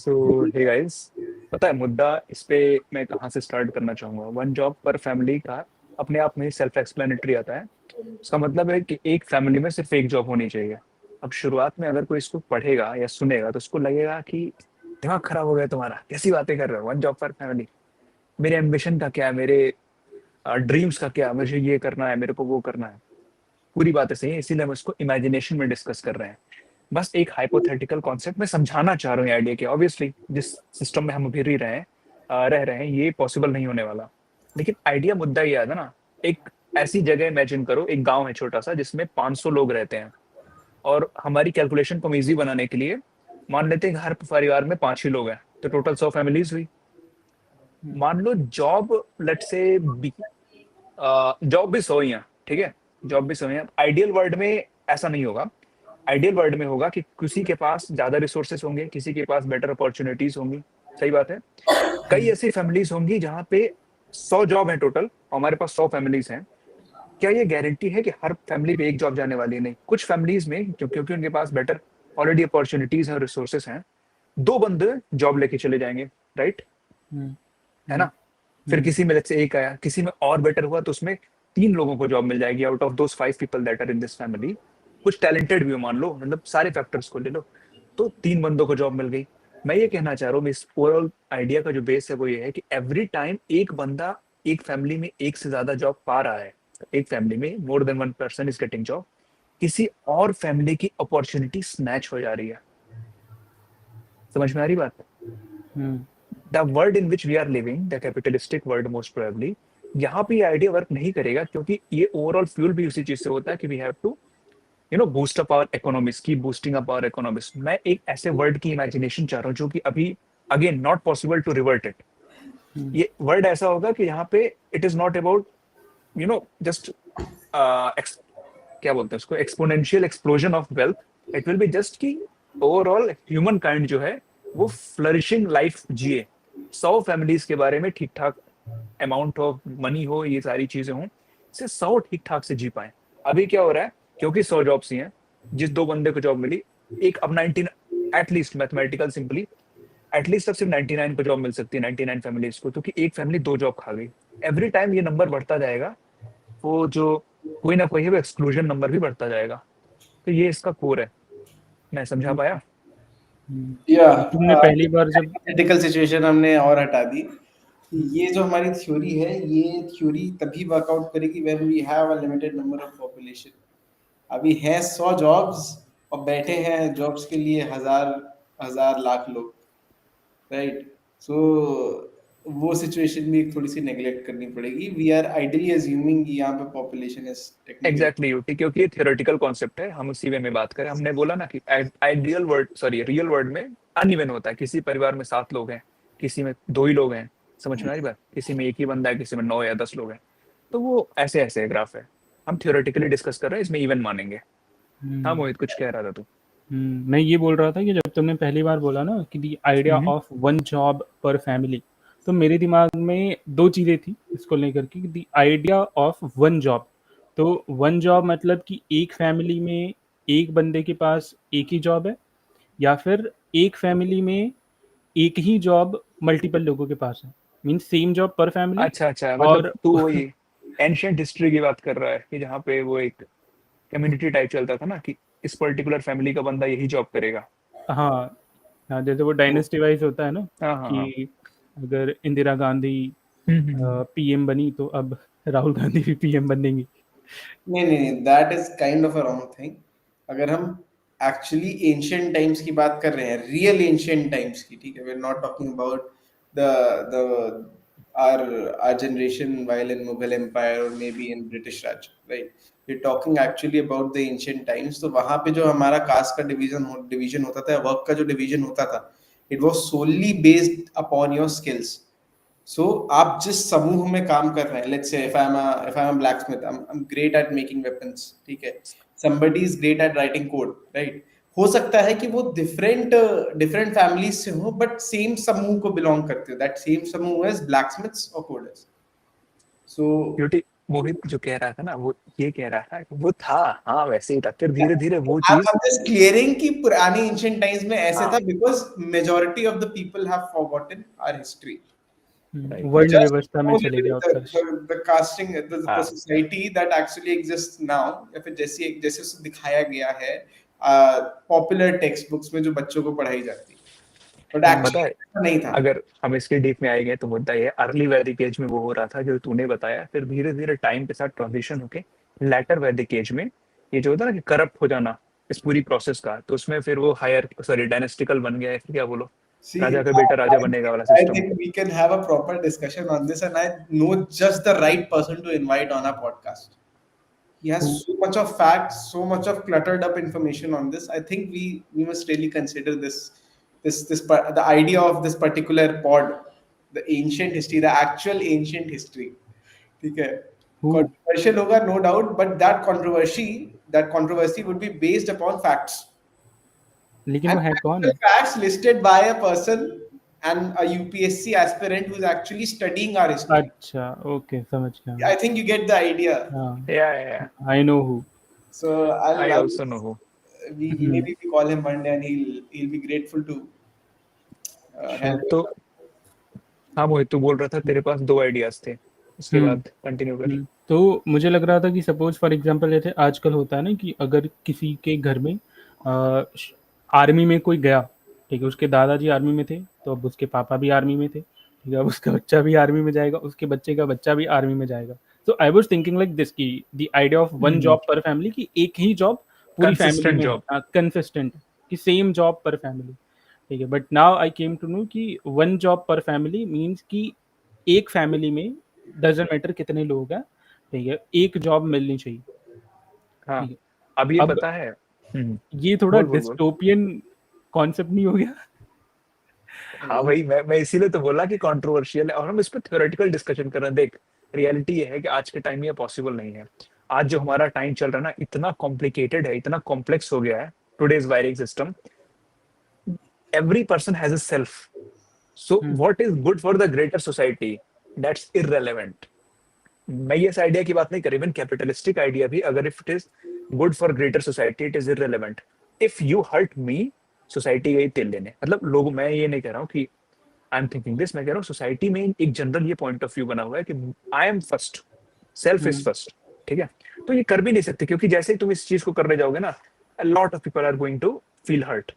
सो hey guys, पता है मुद्दा इस पे मैं कहाँ से स्टार्ट करना चाहूंगा। वन जॉब पर फैमिली का अपने आप में सेल्फ एक्सप्लेनेटरी आता है। उसका मतलब है कि एक फैमिली में सिर्फ एक जॉब होनी चाहिए। अब शुरुआत में अगर कोई इसको पढ़ेगा या सुनेगा तो उसको लगेगा कि दिमाग खराब हो गया तुम्हारा, कैसी बातें कर रहे हो, वन जॉब पर फैमिली। मेरे एम्बिशन का क्या है, मेरे ड्रीम्स का क्या, मुझे ये करना है, मेरे को वो करना है। पूरी बातें सही है, इसीलिए हम इसको इमेजिनेशन में डिस्कस कर रहे हैं। बस एक हाइपोथेटिकल कॉन्सेप्ट में समझाना चाह रहा हूँ आइडिया के। ऑब्वियसली जिस सिस्टम में हम अभी रह रहे हैं ये पॉसिबल नहीं होने वाला। लेकिन आइडिया मुद्दा ये आता ना। एक ऐसी जगह इमेजिन करो, एक गांव है छोटा सा जिसमें 500 लोग रहते हैं। और हमारी कैलकुलेशन को इजी बनाने के लिए मान लेते हैं कि हर परिवार में 5 ही लोग हैं, तो टोटल 100 फैमिलीज हुई। मान लो जॉब, लेट से जॉब भी 100 ही है, ठीक है। जॉब भी 100 है। आइडियल वर्ल्ड में ऐसा नहीं होगा। आइडियल वर्ल्ड में होगा कि किसी के पास ज्यादा रिसोर्सेस होंगे, किसी के पास बेटर अपॉर्चुनिटीज होंगी। सही बात है। कई ऐसी फैमिलीज होंगी जहाँ पे 100 जॉब है टोटल, हमारे पास 100 फैमिलीज हैं। क्या ये गारंटी है कि हर फैमिली पे एक जॉब जाने वाली है? नहीं, कुछ फैमिलीज में क्योंकि उनके पास बेटर ऑलरेडी अपॉर्चुनिटीज और रिसोर्सेस हैं, 2 बंदे जॉब लेके चले जाएंगे। राइट, हम्म, है ना। हम्म, फिर हम्म, किसी में से एक आया, किसी में और बेटर हुआ तो उसमें 3 लोगों को जॉब मिल जाएगी out of those 5 people that are in this family. कुछ टैलेंटेड भी हो, मान लो, मतलब सारे फैक्टर्स को ले लो, तो 3 बंदों को जॉब मिल गई। मैं ये कहना चाह रहा हूँ, इस ओवरऑल आइडिया का जो बेस है वो ये है कि एवरी टाइम एक बंदा एक फैमिली में एक से ज्यादा जॉब पा रहा है, एक फैमिली में more than one person is getting job, किसी और फैमिली की अपॉर्चुनिटी स्नैच हो जा रही है। समझ में आ रही बात? Hmm, the world in which we are living, the capitalistic world most probably, यहाँ पे ये आइडिया वर्क नहीं करेगा, क्योंकि ये ओवरऑल फ्यूल भी उसी चीज से होता है कि we have to boost up our economics, की बूस्टिंग अप आवर इकोनॉमिक्स। मैं एक ऐसे वर्ल्ड की इमेजिनेशन चाह रहा हूँ जो कि अभी again not possible to revert it. Hmm, ये वर्ल्ड ऐसा होगा कि यहाँ पे it is not about just क्या बोलते हैं उसको, exponential explosion of wealth. It will be just कि ओवरऑल ह्यूमन काइंड जो है वो फ्लरिशिंग लाइफ जिए। 100 फैमिलीज के बारे में ठीक ठाक अमाउंट ऑफ मनी हो, ये सारी चीजें हों, से 100 ठीक ठाक से जी पाए। अभी क्या हो रहा है, क्योंकि 100 जॉब्स ही हैं, जिस 2 बंदे को जॉब मिली, एक अब 19, एटलीस्ट मैथमेटिकल सिंपली, एटलीस्ट अब सिर्फ 99 को जॉब मिल सकती है, 99 फैमिलीज को, क्योंकि एक फैमिली 2 जॉब खा गई। एवरी टाइम ये नंबर बढ़ता जाएगा, वो जो कोई ना कोई है वो एक्सक्लूजन नंबर भी बढ़ता जाएगा। तो ये इसका कोर है। मैं समझा पाया? हम्म। या अब तुमने पहली बार जब क्रिटिकल सिचुएशन हमने और हटा दी। ये जो हमारी थ्योरी है, ये थ्योरी तभी वर्कआउट करेगी when we have a limited number of population. अभी है 100 जॉब्स और बैठे हैं जॉब्स के लिए हजार हजार लाख लोग, राइट। सो वो सिचुएशन भी थोड़ी सी नेग्लेक्ट करनी पड़ेगी। वी आर आइडियली अज्यूमिंग कि यहाँ पे population is technically exactly UT, क्योंकि ये थियोरेटिकल कॉन्सेप्ट है, हम उसी वे में बात करें। हमने बोला ना कि ideal world, sorry, real world में अनइवन होता है। किसी परिवार में 7 लोग हैं, किसी में 2 ही लोग हैं। समझ में आ रही बात? किसी में एक ही बंदा है, किसी में 9 या 10 लोग हैं। तो वो ऐसे ऐसे ग्राफ है। हम थियोरेटिकली डिस्कस कर रहे हैं, इसमें इवन मानेंगे। हाँ हम्म, मोहित, कुछ कह रहा था तू? मैं ये बोल रहा था कि जब तुमने पहली बार बोला ना कि the idea hmm. Of one job per family, तो मेरे दिमाग में दो चीज़ें थी इसको लेकर के। The idea of one job, तो वन जॉब मतलब कि एक फैमिली में एक बंदे के पास एक ही जॉब है, या फिर एक फैमिली में एक ही जॉब मल्टीपल लोगों के पास है, means same job per family. अच्छा अच्छा, मतलब और तू वही एंशियंट हिस्ट्री की बात कर रहा है कि जहाँ पे वो एक कम्युनिटी टाइप चलता था ना, कि इस पर्टिकुलर फैमिली का बंदा यही जॉब करेगा। हाँ, हाँ, जैसे वो वो डायनेस्टी वाइज होता है ना हाँ हाँ हाँ। कि अगर इंदिरा गांधी हम्म। पीएम बनी तो अब राहुल गांधी भी पीएम बनेंगी। नहीं नहीं नहीं, that is kind of a wrong thing. अगर हम एक्चुअली एंशियंट टाइम्स की बात कर रहे हैं, रियल एंशियंट टाइम्स की, ठीक है, we are not talking about the our generation while in Mughal Empire or maybe in British Raj, right? We're talking actually about the ancient times. तो वहां पे जो हमारा कास्ट का डिवीजन होता था, वर्क का जो डिवीजन होता था, it was solely based upon your skills. सो आप जिस समूह में काम कर रहे हैं, let's say if I am blacksmith, I am great at making weapons, ठीक है। Somebody is great at writing code, right. हो सकता है कि वो डिफरेंट डिफरेंट फैमिलीज से हो, बट सेम समूह को बिलोंग करते हो। दैट सेम समूह इज ब्लैकस्मिथ्स और कोडर्स। सो क्योंकि मोहित जो कह रहा था ना, वो ये कह रहा था कि वो था, हाँ वैसे ही था, फिर धीरे धीरे वो I'm चीज, I'm just clearing कि पुरानी ancient times में ऐसे हाँ था because majority of the people have forgotten our history. Right, वर्ण Just व्यवस्था में only चले गए उत्कर्ष। the casting the हाँ society that actually exists now या फिर जैसे जैसे उसे दिखाया गया है पॉपुलर टेक्स्ट बुक्स में जो बच्चों को पढ़ाई जाती है, बट पता एक्चुअली है, ऐसा नहीं था. अगर हम इसके डीप में आएंगे तो मुद्दा ये अर्ली वैदिक एज में वो हो रहा था जो तूने बताया, फिर धीरे धीरे टाइम के साथ ट्रांजिशन होके लेटर वैदिक एज में ये जो होता है ना कि करप्ट हो जाना इस पूरी प्रोसेस का, तो उसमें फिर वो हायर सॉरी डायनेस्टिकल बन गया है, फिर क्या बोलो, See, राजा का बेटा राजा बनेगा वाला I system. think we can have a proper discussion on this, and I know just the right person to invite on our podcast. He has so much of facts, so much of cluttered up information on this. I think we must really consider the idea of this particular pod, the ancient history, the actual ancient history. ठीक है, Who? controversial होगा no doubt, but that controversy would be based upon facts. लेकिन And वो है कौन? actual facts listed by a person and a UPSC aspirant who's actually studying our history. अच्छा, okay, समझ गया I मैं। think you get the idea. हाँ, yeah I know हु। So I I'll also know हूँ। we maybe we call him one day and he'll be grateful to help तो us. हाँ मोहित, तू बोल रहा था तेरे पास दो आइडियाज थे, उसके बाद कंटिन्यू कर। तो मुझे लग रहा था कि सपोज फॉर एग्जांपल जैसे आजकल होता है ना कि अगर किसी के घर में आर्मी में कोई गया, ठीक है, उसके दादाजी आर्मी में थे तो अब उसके पापा भी आर्मी में थे, ठीक है, अब उसका बच्चा भी आर्मी में जाएगा, उसके बच्चे का बच्चा भी आर्मी में जाएगा। तो I was thinking like this की the idea of one job per family, की एक ही जॉब पूरी फैमिली कंसिस्टेंट में जॉब। कंसिस्टेंट, कि सेम जॉब पर फैमिली, ठीक है। But now I came to know कि one job per family means कि एक फैमिली में डजंट मैटर कितने लोग हैं, ठीक है, एक जॉब मिलनी चाहिए, हाँ ठीक है। अब ये अब पता है, ये थोड़ा बोल बोल बोल। डिस्टोपियन कॉन्सेप्ट नहीं हो गया? हाँ भाई, मैं इसीलिए तो बोला कि कंट्रोवर्शियल है और हम इस पर थ्योरेटिकल डिस्कशन कर रहे हैं। देख, रियलिटी ये है कि आज के टाइम में ये पॉसिबल नहीं है। आज जो हमारा टाइम चल रहा है ना, इतना कॉम्प्लिकेटेड है, इतना कॉम्प्लेक्स हो गया है today's wiring system. Every person has a self, so what is good for the greater society, that's irrelevant. मैं ये इस आइडिया की बात नहीं कर रही, इवन कैपिटलिस्टिक आइडिया भी, अगर if it is good for greater society it is irrelevant. If you hurt me, society गई तेल लेने, मतलब लोग, मैं ये नहीं कह रहा हूँ कि आई एम थिंकिंग दिस, मैं कह रहा हूँ सोसाइटी में एक जनरल ये पॉइंट ऑफ व्यू बना हुआ है कि I am first, self is first, ठीक है। तो ये कर भी नहीं सकते, क्योंकि जैसे ही तुम इस चीज को करने जाओगे ना, a lot of people are going to feel hurt,